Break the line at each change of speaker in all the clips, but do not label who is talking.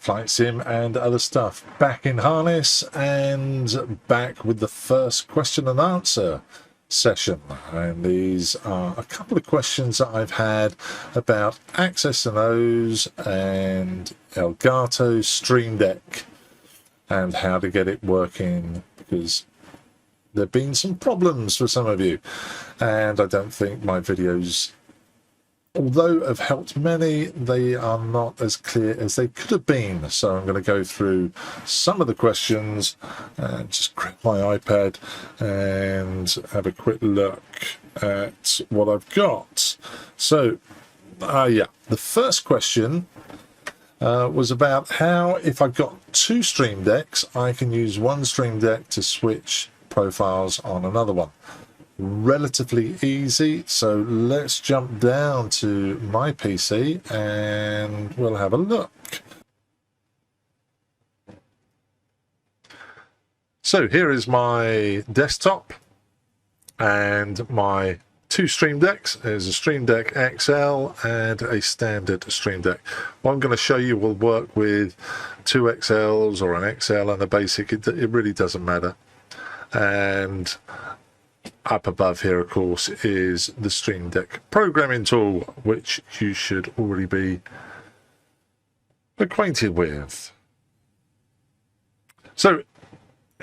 flight sim and other stuff. Back in harness and back with the first question and answer session, and these are a couple of questions that I've had about Access NOs and Elgato StreamDeck and how to get it working, because there have been some problems for some of you, and I don't think my videos, although have helped many, they are not as clear as they could have been. So I'm going to go through some of the questions and just grab my iPad and have a quick look at what I've got. So, yeah, the first question was about how, if I've got two Stream Decks, I can use one Stream Deck to switch profiles on another one. Relatively easy, so let's jump down to my PC and we'll have a look. So here is my desktop and my two Stream Decks. There's a Stream Deck XL and a standard Stream Deck. What I'm going to show you will work with two XLs or an XL and a basic. It really doesn't matter. And up above here, of course, is the Stream Deck programming tool, which you should already be acquainted with. So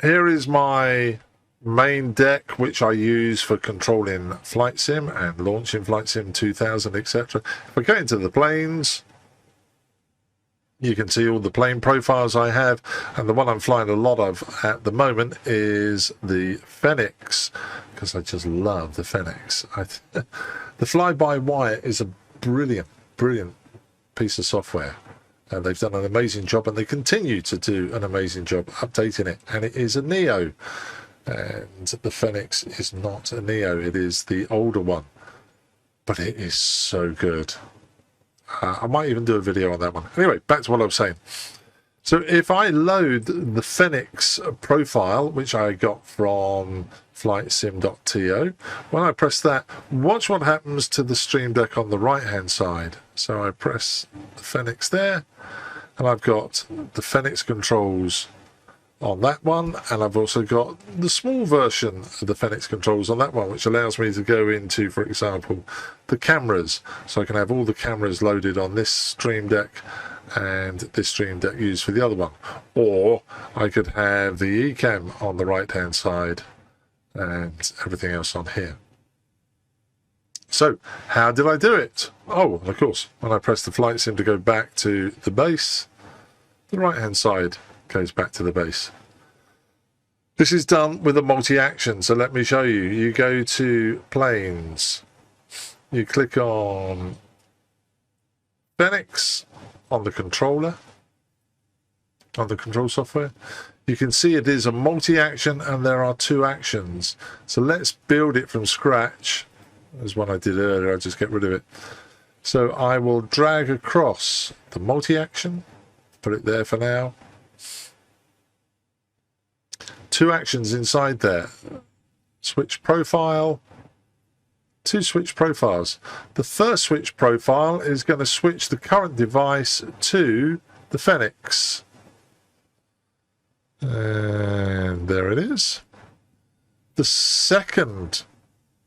here is my main deck, which I use for controlling Flight Sim and launching Flight Sim 2000, etc. If we go into the planes, you can see all the plane profiles I have, and the one I'm flying a lot of at the moment is the Phoenix, because I just love the Phoenix. The fly-by-wire is a brilliant piece of software, and they've done an amazing job, and they continue to do an amazing job updating it. And it is a Neo, and the Phoenix is not a Neo, it is the older one, but it is so good. I might even do a video on that one. Anyway, back to what I was saying. So if I load the Phoenix profile, which I got from flightsim.to, when I press that, watch what happens to the Stream Deck on the right hand side. So I press the Phoenix there, and I've got the Phoenix controls on that one, and I've also got the small version of the Phoenix controls on that one, which allows me to go into, for example, the cameras. So I can have all the cameras loaded on this Stream Deck and this Stream Deck used for the other one. Or I could have the eCam on the right hand side and everything else on here. So how did I do it? Oh, of course, when I press the Flight Sim to go back to the base, the right hand side goes back to the base. This is done with a multi-action, so let me show you. You go to planes, you click on Phoenix on the controller, on the control software. You can see it is a multi-action and there are two actions. So let's build it from scratch. There's one I did earlier, I'll just get rid of it. So I will drag across the multi-action, put it there for now. Two actions inside there. Switch profile. Two switch profiles. The first switch profile is going to switch the current device to the Phoenix. And there it is. The second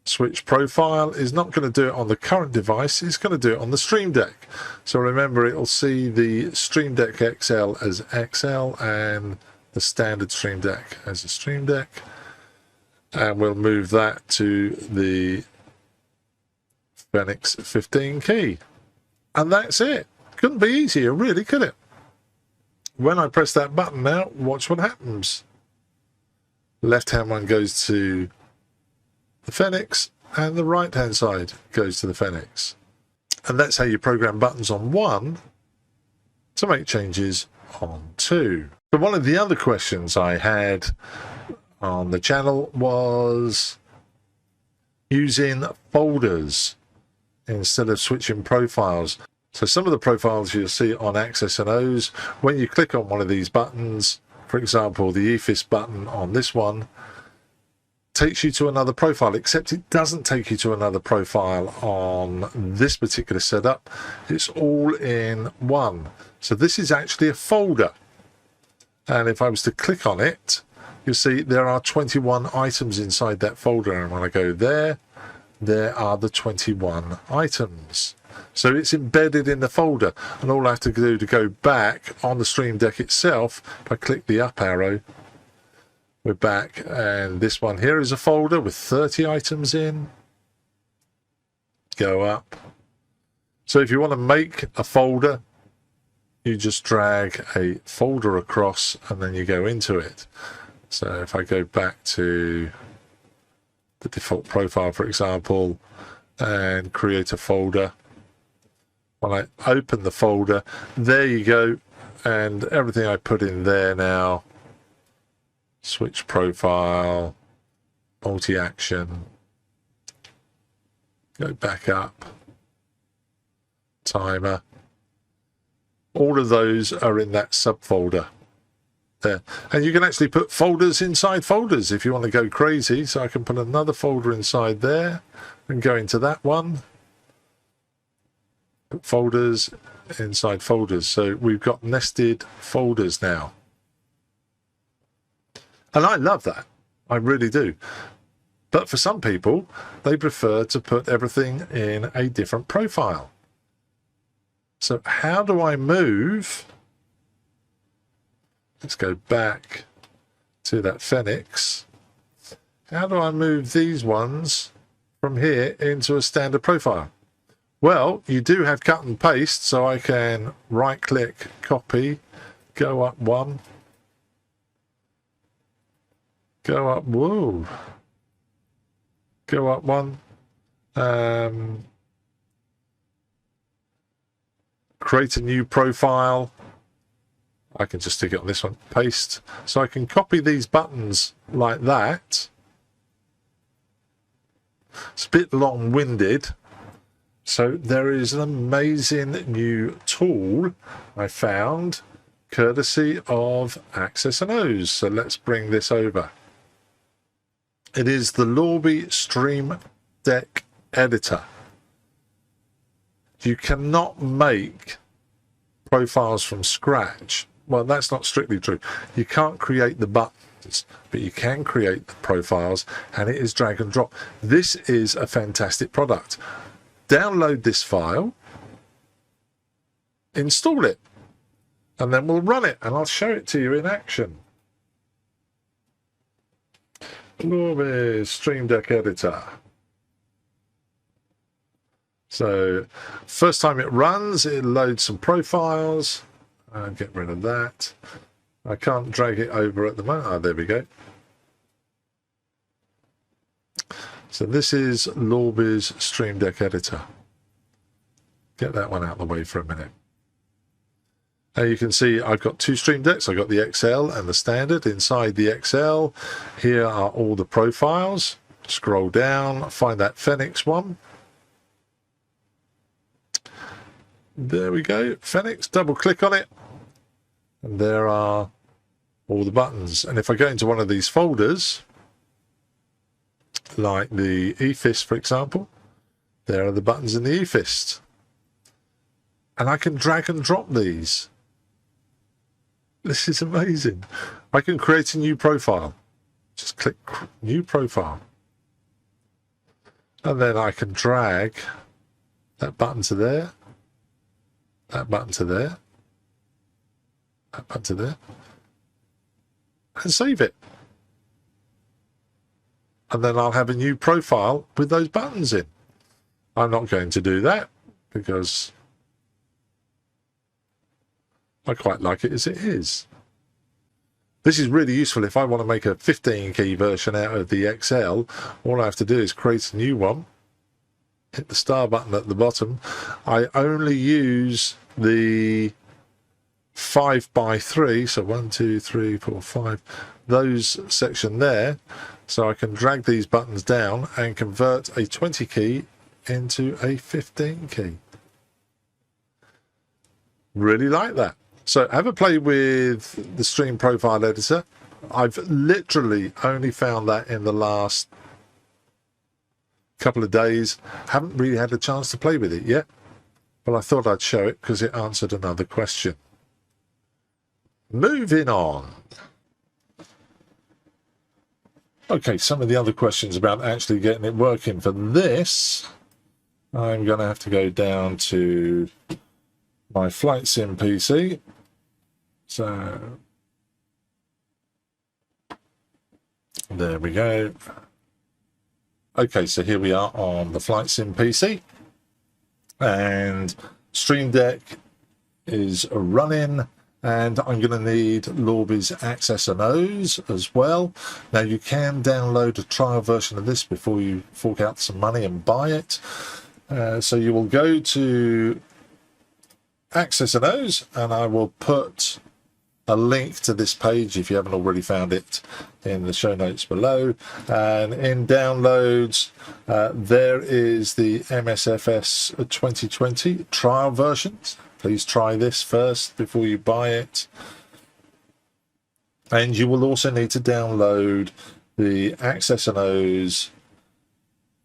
switch profile is not going to do it on the current device, it's going to do it on the Stream Deck. So remember, it'll see the Stream Deck XL as XL and the standard Stream Deck as a Stream Deck, and we'll move that to the Phoenix 15 key, and that's it. Couldn't be easier, really, could it? When I press that button now, watch what happens. Left hand one goes to the Phoenix and the right hand side goes to the Phoenix, and that's how you program buttons on one to make changes on two. But one of the other questions I had on the channel was using folders instead of switching profiles. So some of the profiles you'll see on Access NOs, when you click on one of these buttons, for example, the EFIS button on this one, takes you to another profile, except it doesn't take you to another profile on this particular setup. It's all in one. So this is actually a folder. And if I was to click on it, you'll see there are 21 items inside that folder. And when I go there, there are the 21 items. So it's embedded in the folder. And all I have to do to go back on the StreamDeck itself, if I click the up arrow, we're back. And this one here is a folder with 30 items in. Go up. So if you want to make a folder, you just drag a folder across and then you go into it. So if I go back to the default profile, for example, and create a folder, when I open the folder, there you go. And everything I put in there now, switch profile, multi-action, go back up, timer. All of those are in that subfolder there. And you can actually put folders inside folders if you want to go crazy. So I can put another folder inside there and go into that one. Put folders inside folders. So we've got nested folders now. And I love that. I really do. But for some people, they prefer to put everything in a different profile. So how do I move? Let's go back to that Phoenix. How do I move these ones from here into a standard profile? Well, you do have cut and paste, so I can right-click, copy, go up one, go up, whoa, go up one, create a new profile. I can just stick it on this one, paste. So I can copy these buttons like that. It's a bit long-winded. So there is an amazing new tool I found, courtesy of Access and O's. So let's bring this over. It is the Lorby StreamDeck Editor. You cannot make profiles from scratch. Well, that's not strictly true. You can't create the buttons, but you can create the profiles, and it is drag and drop. This is a fantastic product. Download this file, install it, and then we'll run it, and I'll show it to you in action. Lorby StreamDeck Editor. So first time it runs, it loads some profiles. I'll get rid of that. I can't drag it over at the moment. Oh, there we go. So this is Lorby's StreamDeck Editor. Get that one out of the way for a minute. Now you can see I've got two Stream Decks. I've got the XL and the Standard. Inside the XL, here are all the profiles. Scroll down, find that Phoenix one. There we go, Phoenix, double click on it. And there are all the buttons. And if I go into one of these folders, like the eFist, for example, there are the buttons in the eFist. And I can drag and drop these. This is amazing. I can create a new profile. Just click New Profile. And then I can drag that button to there, that button to there, that button to there, and save it. And then I'll have a new profile with those buttons in. I'm not going to do that because I quite like it as it is. This is really useful if I want to make a 15-key version out of the XL. All I have to do is create a new one, hit the star button at the bottom. I only use the 5x3, so 1, 2, 3, 4, 5, those section there. So I can drag these buttons down and convert a 20 key into a 15 key. Really like that. So have a play with the Stream Profile Editor. I've literally only found that in the last couple of days. Haven't really had a chance to play with it yet, but I thought I'd show it because it answered another question. Moving on. Okay, some of the other questions about actually getting it working. For this, I'm going to have to go down to my Flight Sim PC. So there we go. Okay, so here we are on the Flight Sim PC, and StreamDeck is running, and I'm going to need Lorbe's Access and O's as well. Now, you can download a trial version of this before you fork out some money and buy it. So you will go to Access and O's, and I will put a link to this page if you haven't already found it in the show notes below. And in downloads, there is the MSFS 2020 trial versions. Please try this first before you buy it. And you will also need to download the Access and O's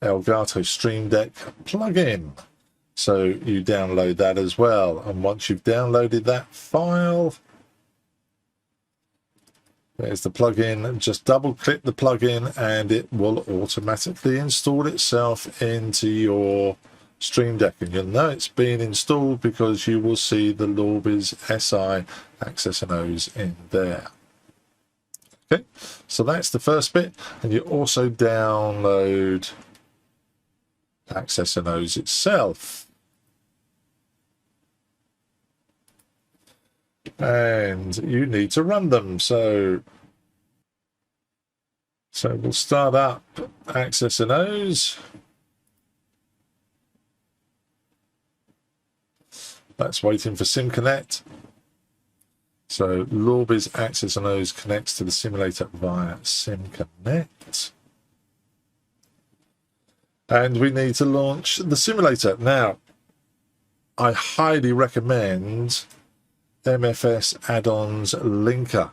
Elgato StreamDeck plugin. So you download that as well. And once you've downloaded that file, there's the plugin. Just double click the plugin and it will automatically install itself into your StreamDeck, and you'll know it's being installed because you will see the Lorbe's SI Access and O's in there. Okay, so that's the first bit, and you also download Access and O's itself. And you need to run them. So we'll start up Access and O's. That's waiting for SimConnect. So Lorbe's Access and O's connects to the simulator via SimConnect. And we need to launch the simulator. Now, I highly recommend MFS Add-ons Linker.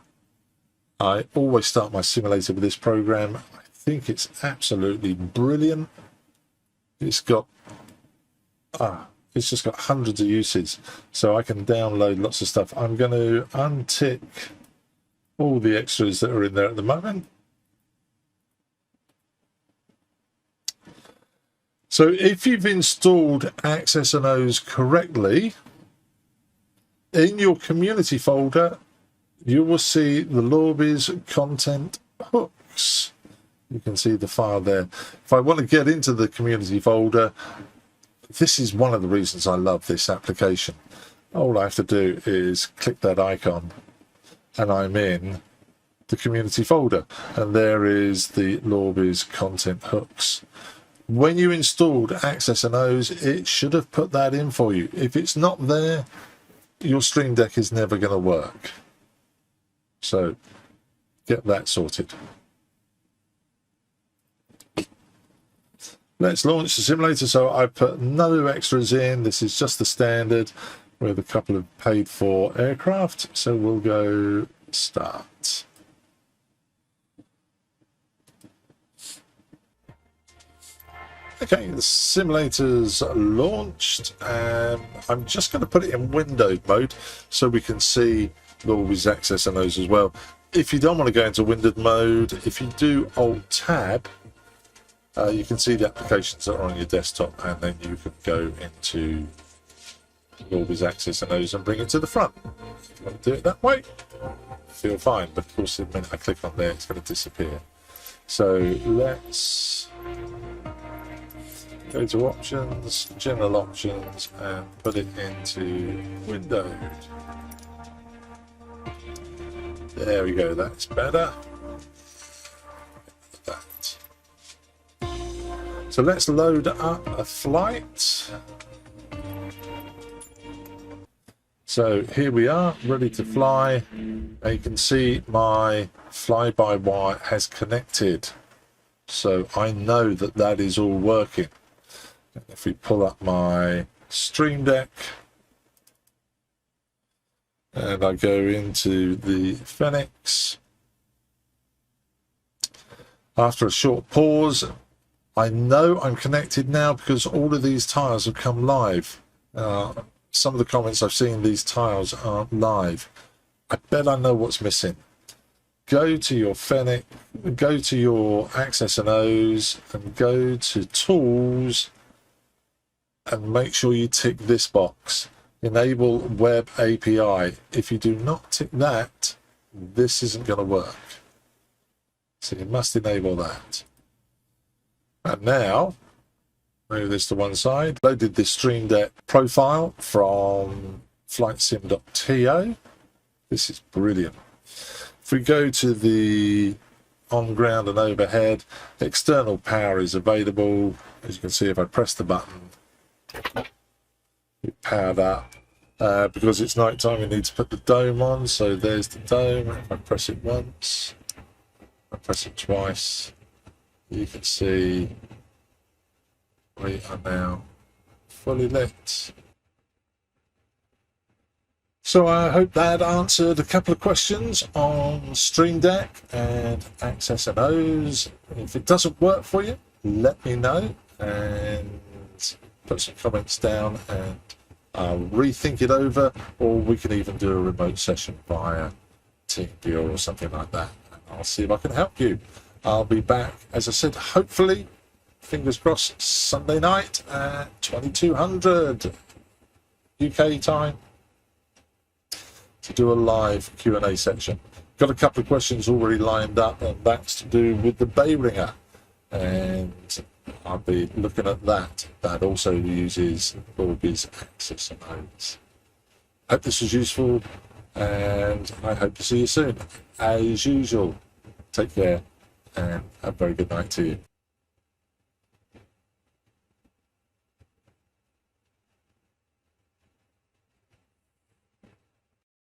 I always start my simulator with this program. I think it's absolutely brilliant. It's got it's just got hundreds of uses, so I can download lots of stuff. I'm going to untick all the extras that are in there at the moment. So if you've installed Access and O's correctly, in your community folder, you will see the Lorbe's content hooks. You can see the file there. If I want to get into the community folder, this is one of the reasons I love this application. All I have to do is click that icon and I'm in the community folder, and there is the Lorbe's content hooks. When you installed Access and O's, it should have put that in for you. If it's not there, your StreamDeck is never going to work. So get that sorted. Let's launch the simulator. So I put no extras in. This is just the standard with a couple of paid for aircraft. So we'll go start. Okay, the simulator's launched. I'm just going to put it in windowed mode so we can see Lorbe's Access and O's as well. If you don't want to go into windowed mode, if you do Alt-Tab, you can see the applications that are on your desktop, and then you can go into Lorbe's Access and O's and bring it to the front. If you want to do it that way, feel fine, but of course the minute I click on there, it's going to disappear. So let's go to Options, General Options, and put it into Windowed. There we go, that's better. That. So let's load up a flight. So here we are, ready to fly. And you can see my fly-by-wire has connected. So I know that that is all working. And if we pull up my StreamDeck and I go into the Phoenix, after a short pause, I know I'm connected now because all of these tiles have come live. Some of the comments I've seen, these tiles aren't live. I bet I know what's missing. Go to your Fennec, go to your Access and O's, and go to Tools, and make sure you tick this box. Enable Web API. If you do not tick that, this isn't going to work. So you must enable that. And now, move this to one side. Loaded this StreamDeck profile from flightsim.to. This is brilliant. If we go to the on ground and overhead, external power is available. As you can see, if I press the button, it powered up. Because it's night time, we need to put the dome on. So there's the dome. If I press it once, I press it twice, you can see we are now fully lit. So I hope that answered a couple of questions on StreamDeck and Access and O's. If it doesn't work for you, let me know and put some comments down, and I'll rethink it over, or we can even do a remote session via TeamViewer or something like that. And I'll see if I can help you. I'll be back, as I said, hopefully, fingers crossed, Sunday night at 2200 UK time to do a live Q&A section. Got a couple of questions already lined up, and that's to do with the bay ringer, and I'll be looking at that. That also uses Orbis Access and O's. Hope this was useful, and I hope to see you soon. As usual, take care and have a very good night to you.